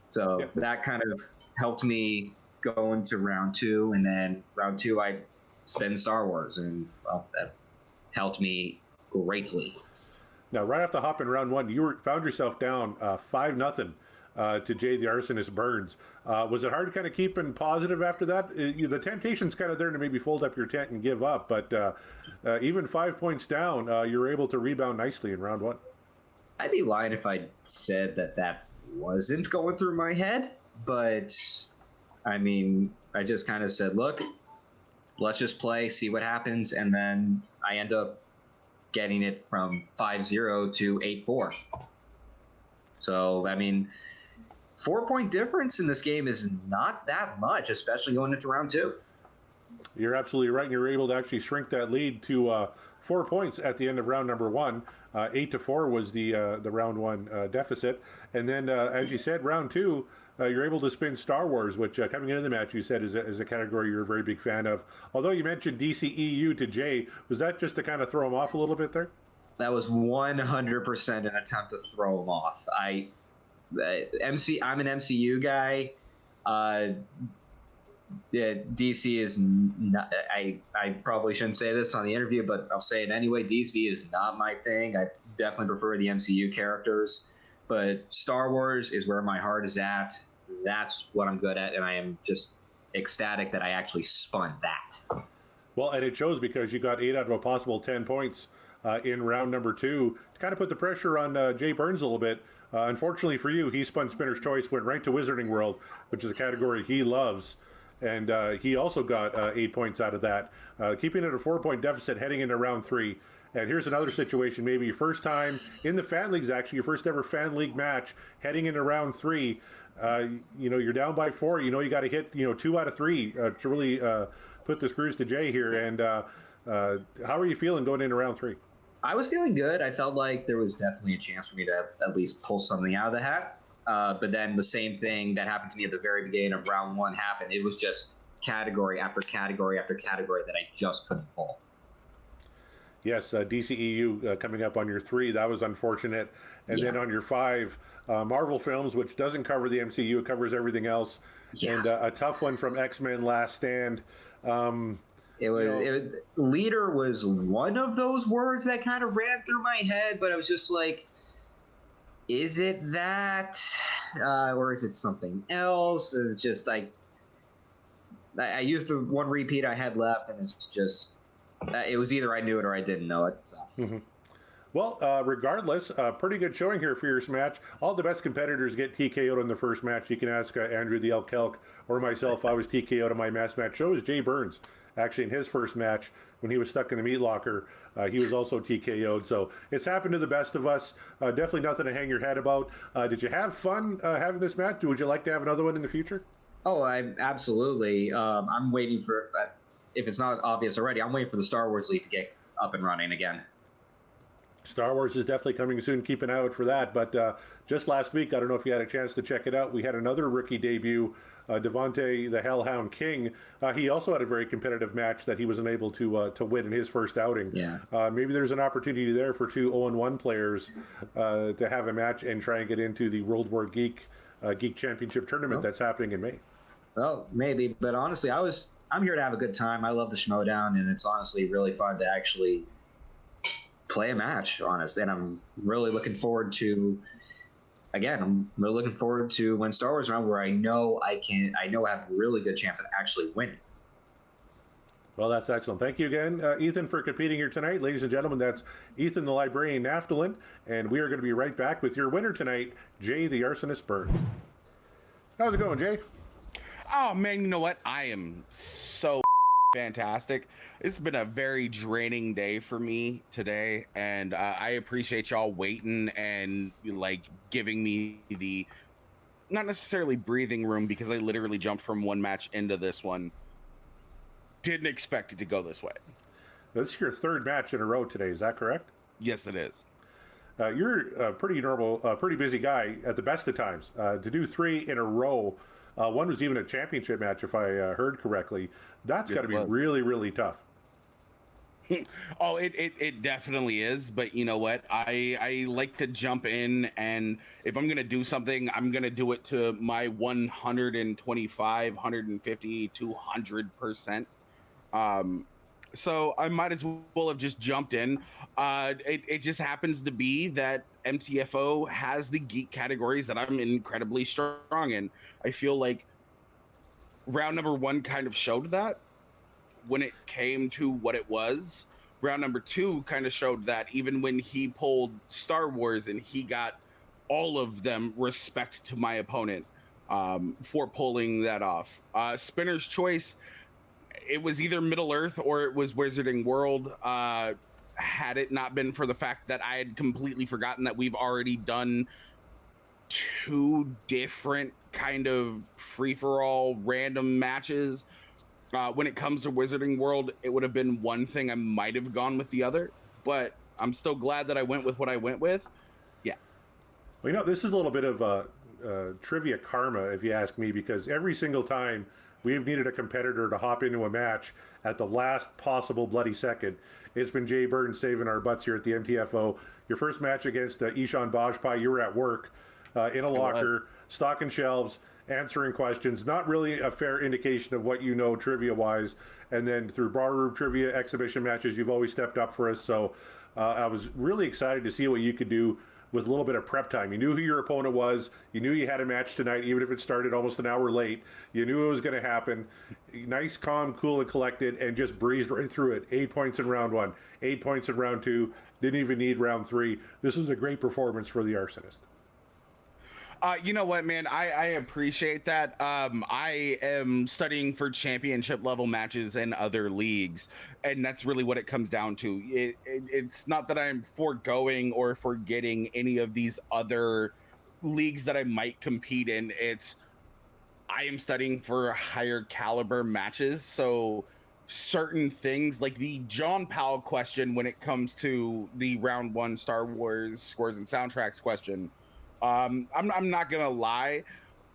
B: So that kind of helped me go into round 2, and then round 2 I spent Star Wars, and well, that helped me greatly.
E: Now, right off the hop in round 1, you found yourself down 5-0 to Jay the Arsonist Burnz. Was it hard kind of keeping positive after that? The temptation's kind of there to maybe fold up your tent and give up, but even 5 points down, you were able to rebound nicely in round 1.
B: I'd be lying if I said that wasn't going through my head, but I mean, I just kind of said, look, let's just play, see what happens, and then I end up getting it from 5-0 to 8-4. So, I mean, 4-point difference in this game is not that much, especially going into round 2.
E: You're absolutely right, and you're able to actually shrink that lead to 4 points at the end of round number 1. 8-4 was the round 1 deficit, and then as you said, round 2, you're able to spin Star Wars, which coming into the match you said is a category you're a very big fan of. Although you mentioned DCEU to Jay, was that just to kind of throw him off a little bit there?
B: That was 100% an attempt to throw him off. I'm an MCU guy. Yeah, DC is not. I probably shouldn't say this on the interview, but I'll say it anyway. DC is not my thing. I definitely prefer the MCU characters, but Star Wars is where my heart is at. That's what I'm good at, and I am just ecstatic that I actually spun that.
E: Well, and it shows because you got 8 out of a possible 10 points in round number 2 to kind of put the pressure on Jay Burnz a little bit. Unfortunately for you, he spun Spinner's Choice, went right to Wizarding World, which is a category he loves. And he also got 8 points out of that, keeping it a 4-point deficit heading into round 3. And here's another situation, maybe your first time in the fan leagues, actually, your first ever fan league match heading into round 3. You're down by 4. You got to hit 2 out of 3 to really put the screws to Jay here. And how are you feeling going into round 3?
B: I was feeling good. I felt like there was definitely a chance for me to at least pull something out of the hat. But then the same thing that happened to me at the very beginning of round 1 happened. It was just category after category after category that I just couldn't pull.
E: Yes, DCEU coming up on your 3. That was unfortunate. And then on your 5, Marvel films, which doesn't cover the MCU. It covers everything else. Yeah. And a tough one from X-Men Last Stand.
B: Leader was one of those words that kind of ran through my head, but I was just like, is it that, or is it something else? And it's just like, I used the one repeat I had left, and it's just, it was either I knew it or I didn't know it. So.
E: Mm-hmm. Well, regardless, pretty good showing here for your match. All the best competitors get TKO'd in the first match. You can ask Andrew the Elk Kelk or myself. I was TKO'd in my mass match. So was Jay Burnz. Actually, in his first match, when he was stuck in the meat locker, he was also TKO'd. So it's happened to the best of us. Definitely nothing to hang your head about. Did you have fun having this match? Would you like to have another one in the future?
B: Oh, I absolutely. I'm waiting for, if it's not obvious already, I'm waiting for the Star Wars League to get up and running again.
E: Star Wars is definitely coming soon. Keep an eye out for that. But just last week, I don't know if you had a chance to check it out, we had another rookie debut, Devontae the Hellhound King. He also had a very competitive match that he was unable to win in his first outing.
B: Yeah.
E: Maybe there's an opportunity there for 2 0-1 players to have a match and try and get into the World War Geek Championship tournament that's happening in May.
B: Well, maybe. But honestly, I'm here to have a good time. I love the Schmodown, and it's honestly really fun to actually play a match, honest. And I'm really looking forward to, when Star Wars around, where I know I have a really good chance of actually winning.
E: Well, that's excellent. Thank you again, Ethan, for competing here tonight. Ladies and gentlemen, that's Ethan the Librarian Naftalin, and we are going to be right back with your winner tonight, Jay the Arsonist Burnz. How's it going, Jay?
A: Oh, man, you know what? I am so fantastic. It's been a very draining day for me today, and I appreciate y'all waiting and giving me the, not necessarily breathing room, because I literally jumped from one match into this one. Didn't expect it to go this way.
E: This is your 3rd match in a row today, is that correct?
A: Yes, it is.
E: you're a pretty normal, pretty busy guy at the best of times. To do 3 in a row, one was even a championship match, if I heard correctly. That's got to be really, really tough.
A: Oh, it definitely is. But you know what? I like to jump in, and if I'm gonna do something, I'm gonna do it to my 125, 150, 200%. So I might as well have just jumped in. It just happens to be that MTFO has the geek categories that I'm incredibly strong in. I feel like round number 1 kind of showed that when it came to what it was. Round number 2 kind of showed that even when he pulled Star Wars and he got all of them, respect to my opponent for pulling that off. Spinner's Choice, it was either Middle Earth or it was Wizarding World. Had it not been for the fact that I had completely forgotten that we've already done 2 different kind of free-for-all random matches. When it comes to Wizarding World, it would have been one thing. I might have gone with the other, but I'm still glad that I went with what I went with. Yeah.
E: Well, you know, this is a little bit of trivia karma, if you ask me, because every single time we've needed a competitor to hop into a match at the last possible bloody second, it's been Jay Burnz saving our butts here at the MTFO. Your first match against Ishan Bajpai, you were at work in a locker, stocking shelves, answering questions, not really a fair indication of what you know trivia-wise. And then through barroom trivia exhibition matches, you've always stepped up for us. So I was really excited to see what you could do with a little bit of prep time. You knew who your opponent was. You knew you had a match tonight, even if it started almost an hour late. You knew it was going to happen. Nice, calm, cool, and collected, and just breezed right through it. 8 points in round 1, 8 points in round 2. Didn't even need round 3. This was a great performance for the Arsonist.
A: You know what, man? I appreciate that. I am studying for championship level matches in other leagues, and that's really what it comes down to. It's not that I'm foregoing or forgetting any of these other leagues that I might compete in. It's I am studying for higher caliber matches, so certain things like the John Powell question when it comes to the round 1 Star Wars scores and soundtracks question. I'm not gonna lie,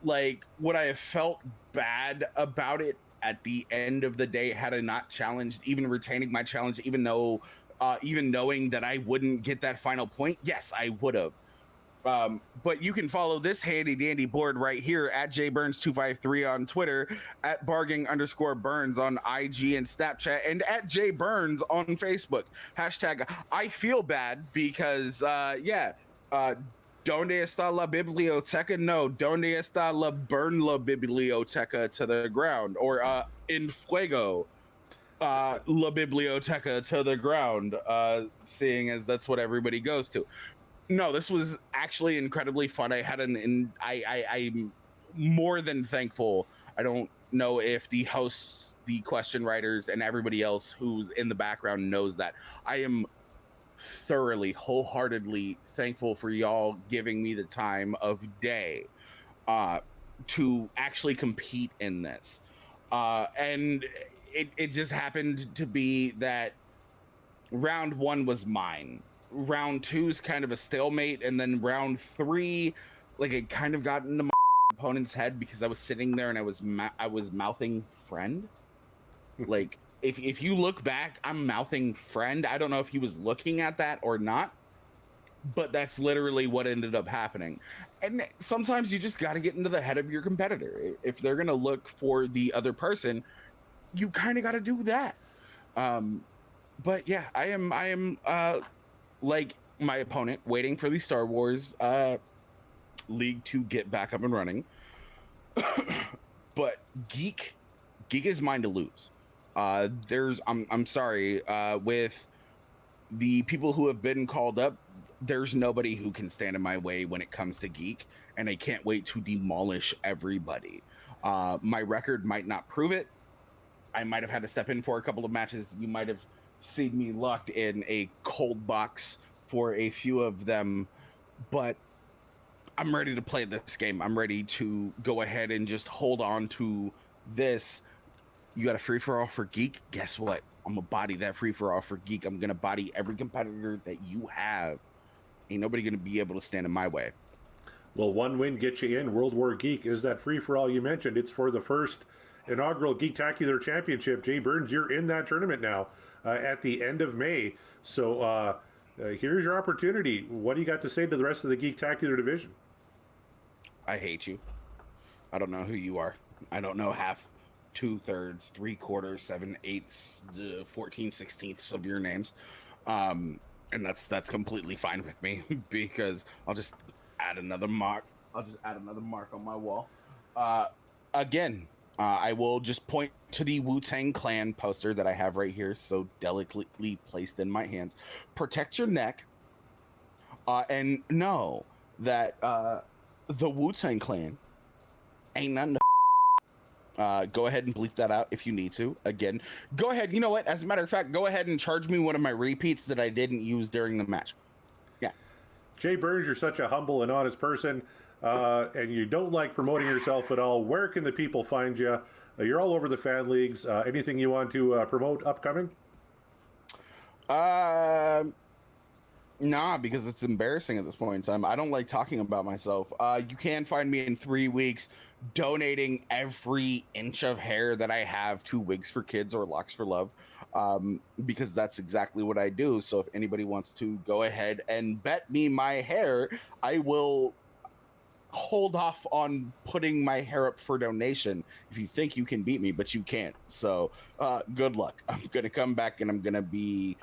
A: like, would I have felt bad about it at the end of the day had I not challenged, even retaining my challenge, even though even knowing that I wouldn't get that final point? Yes, I would have. But you can follow this handy dandy board right here at jburns253 on Twitter, at barging_burns on IG and Snapchat, and at jburns on Facebook. Hashtag I feel bad because ¿Dónde está la biblioteca? No, ¿Dónde está la burn la biblioteca to the ground? Or in fuego, la biblioteca to the ground, seeing as that's what everybody goes to. No, this was actually incredibly fun. I had I'm more than thankful. I don't know if the hosts, the question writers, and everybody else who's in the background knows that. I am thoroughly, wholeheartedly thankful for y'all giving me the time of day to actually compete in this. And it just happened to be that round 1 was mine. Round 2's kind of a stalemate, and then round 3, like, it kind of got into my opponent's head because I was sitting there and I was mouthing friend. Like, if you look back, I'm mouthing friend. I don't know if he was looking at that or not, but that's literally what ended up happening. And sometimes you just got to get into the head of your competitor. If they're going to look for the other person, you kind of got to do that. But yeah, I am like my opponent, waiting for the Star Wars league to get back up and running. But Geek is mine to lose. I'm sorry, with the people who have been called up, there's nobody who can stand in my way when it comes to Geek, and I can't wait to demolish everybody. My record might not prove it. I might have had to step in for a couple of matches. You might have seen me locked in a cold box for a few of them, but I'm ready to play this game. I'm ready to go ahead and just hold on to this. You got a free-for-all for Geek? Guess what? I'm gonna body that free-for-all for Geek. I'm gonna body every competitor that you have Ain't nobody gonna be able to stand in my way.
E: Well, one win gets you in. World War Geek is that free-for-all you mentioned. It's for the first inaugural Geektacular Championship. Jay Burnz, you're in that tournament now at the end of May. So here's your opportunity. What do you got to say to the rest of the Geektacular division?
A: I hate you. I don't know who you are. I don't know half, 2/3, 3/4, 7/8, 14/16 of your names. And that's completely fine with me because I'll just add another mark. I'll just add another mark on my wall. Again, I will just point to the Wu-Tang Clan poster that I have right here, so delicately placed in my hands. Protect your neck, and know that the Wu-Tang Clan ain't nothing to go ahead and bleep that out if you need to. Again, go ahead. You know what? As a matter of fact, go ahead and charge me one of my repeats that I didn't use during the match. Yeah.
E: Jay Burnz, you're such a humble and honest person, and you don't like promoting yourself at all. Where can the people find you? You're all over the fan leagues. Anything you want to promote upcoming?
A: Nah, because it's embarrassing at this point in time. I don't like talking about myself. You can find me in 3 weeks donating every inch of hair that I have to Wigs for Kids or Locks for Love, because that's exactly what I do. So if anybody wants to go ahead and bet me my hair, I will hold off on putting my hair up for donation if you think you can beat me, but you can't. So good luck. I'm going to come back and I'm going to be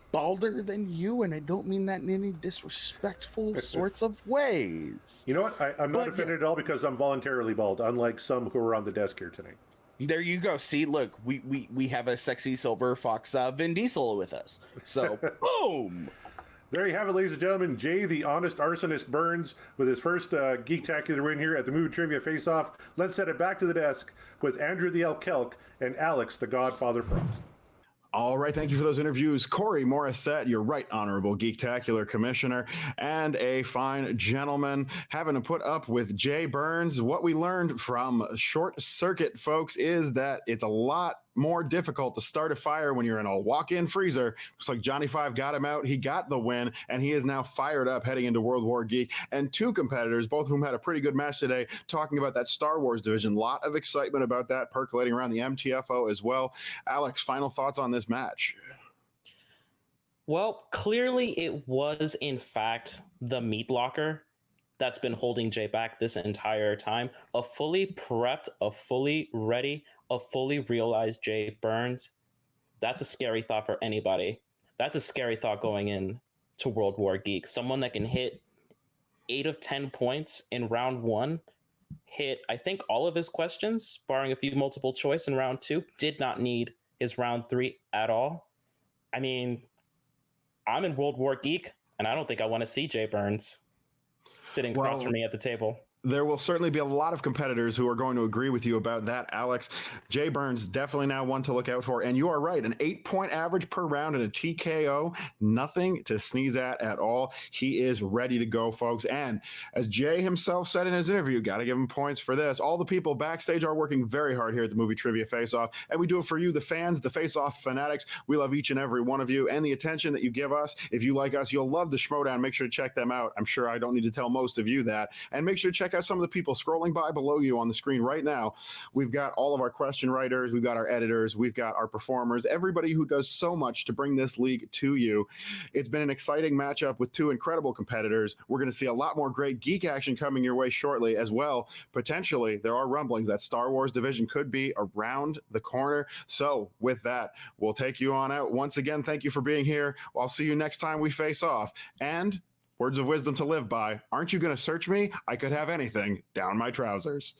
A: balder than you, and I don't mean that in any disrespectful sorts of ways.
E: You know what? I'm not offended at all because I'm voluntarily bald, unlike some who are on the desk here tonight.
A: There you go. See, look, we have a sexy silver fox Vin Diesel with us. So, boom!
E: There you have it, ladies and gentlemen. Jay, the honest arsonist Burnz, with his first Geektacular win here at the Movie Trivia Face-Off. Let's set it back to the desk with Andrew the Elk Kelk and Alex the Godfather Frost.
C: All right, thank you for those interviews. Corey Morissette, your right honorable Geektacular commissioner, and a fine gentleman having to put up with Jay Burnz. What we learned from Short Circuit, folks, is that it's a lot more difficult to start a fire when you're in a walk-in freezer. Looks like Johnny Five got him out. He got the win, and he is now fired up heading into World War Geek. And 2 competitors, both of whom had a pretty good match today, talking about that Star Wars division. A lot of excitement about that percolating around the MTFO as well. Alex, final thoughts on this match?
D: Well, clearly it was, in fact, the meat locker that's been holding Jay back this entire time. A fully prepped, a fully ready, a fully realized Jay Burnz. That's a scary thought for anybody. That's a scary thought going in to World War Geek. Someone that can hit 8 of 10 points in round 1, hit, I think, all of his questions, barring a few multiple choice in round 2, did not need his round 3 at all. I mean, I'm in World War Geek, and I don't think I want to see Jay Burnz sitting across from me at the table.
C: There will certainly be a lot of competitors who are going to agree with you about that, Alex. Jay Burnz, definitely now one to look out for. And you are right, an 8-point average per round and a TKO, nothing to sneeze at all. He is ready to go, folks. And as Jay himself said in his interview, got to give him points for this. All the people backstage are working very hard here at the Movie Trivia Face-Off, and we do it for you, the fans, the Face-Off fanatics. We love each and every one of you and the attention that you give us. If you like us, you'll love the Schmodown. Make sure to check them out. I'm sure I don't need to tell most of you that. And make sure to check out some of the people scrolling by below you on the screen right now. We've got all of our question writers, we've got our editors, we've got our performers, everybody who does so much to bring this league to you. It's been an exciting matchup with 2 incredible competitors. We're going to see a lot more great geek action coming your way shortly as well. Potentially, there are rumblings that Star Wars division could be around the corner. So with that, we'll take you on out. Once again, thank you for being here. I'll see you next time we face off. And words of wisdom to live by. Aren't you going to search me? I could have anything down my trousers.